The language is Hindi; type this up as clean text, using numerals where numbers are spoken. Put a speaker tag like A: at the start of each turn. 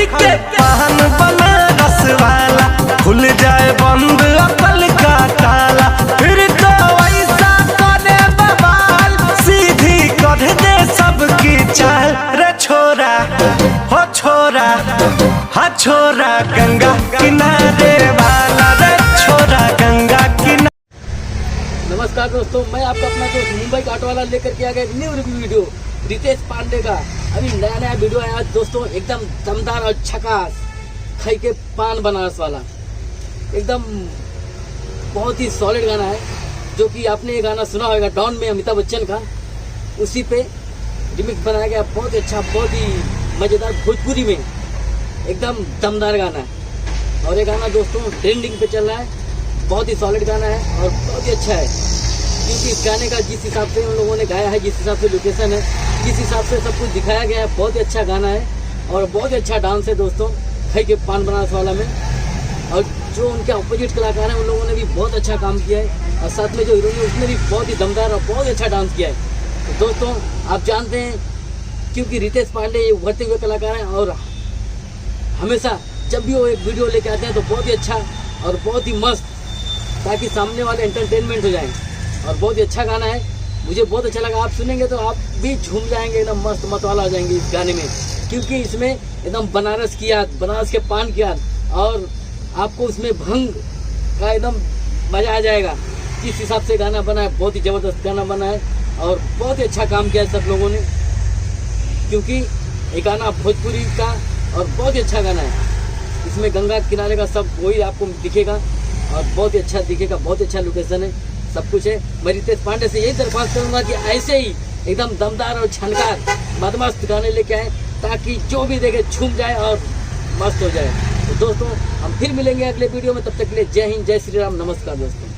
A: खाई के पान बनारस वाला, खुल जाए बंद अकल का ताला, फिर तो ऐसा करे बवाल, सीधी कर दे सबकी चाल। रे छोरा हो छोरा, हा छोरा गंगा किनारे वाला, रे छोरा गंगा किनारे।
B: नमस्कार दोस्तों, मैं आपका अपना दोस्त मुंबई का ऑटो वाला लेकर के आ गया new review video Ritesh Pandey का। अभी नया वीडियो आया दोस्तों, एकदम दमदार और झकास खाई के पान बनारस वाला, एकदम बहुत ही सॉलिड गाना है। जो कि आपने ये गाना सुना होगा डॉन में अमिताभ बच्चन का, उसी पे रिमिक्स बनाया गया। बहुत ही अच्छा, बहुत ही मजेदार भोजपुरी में एकदम दमदार गाना है। और ये गाना दोस्तों ट्रेंडिंग पे चल रहा है, बहुत ही सॉलिड गाना है और बहुत ही अच्छा है। क्योंकि इस गाने का जिस हिसाब से उन लोगों ने गाया है, जिस हिसाब से लोकेशन है, जिस हिसाब से सब कुछ दिखाया गया है, बहुत ही अच्छा गाना है और बहुत ही अच्छा डांस है दोस्तों खाई के पान बनारस वाला में। और जो उनके अपोजिट कलाकार हैं उन लोगों ने भी बहुत अच्छा काम किया है, और साथ में जो हीरोइन है उसने भी बहुत ही दमदार और बहुत ही अच्छा डांस किया है। तो दोस्तों आप जानते हैं, क्योंकि रितेश पांडे ये उभरते हुए कलाकार हैं और हमेशा जब भी वो एक वीडियो लेके आते हैं तो बहुत ही अच्छा और बहुत ही मस्त, ताकि सामने वाले एंटरटेनमेंट हो जाए। और बहुत ही अच्छा गाना है, मुझे बहुत अच्छा लगा। आप सुनेंगे तो आप भी झूम जाएंगे, एकदम मस्त मतवाला हो जाएंगे इस गाने में, क्योंकि इसमें एकदम बनारस की याद, बनारस के पान की याद, और आपको उसमें भंग का एकदम मजा आ जाएगा। इस हिसाब से गाना बना है, बहुत ही ज़बरदस्त गाना बना है और बहुत ही अच्छा काम किया है सब लोगों ने, क्योंकि ये गाना भोजपुरी का और बहुत ही अच्छा गाना है। इसमें गंगा किनारे का सब वही आपको दिखेगा और बहुत ही अच्छा दिखेगा, बहुत अच्छा लोकेशन है, सब कुछ है। मैं रितेश पांडे से यही दरख्वास्त करूंगा कि ऐसे ही एकदम दमदार और छनकार मदमस्त गाने लेके आए, ताकि जो भी देखे झूम जाए और मस्त हो जाए। तो दोस्तों हम फिर मिलेंगे अगले वीडियो में, तब तक के लिए जय हिंद, जय श्री राम, नमस्कार दोस्तों।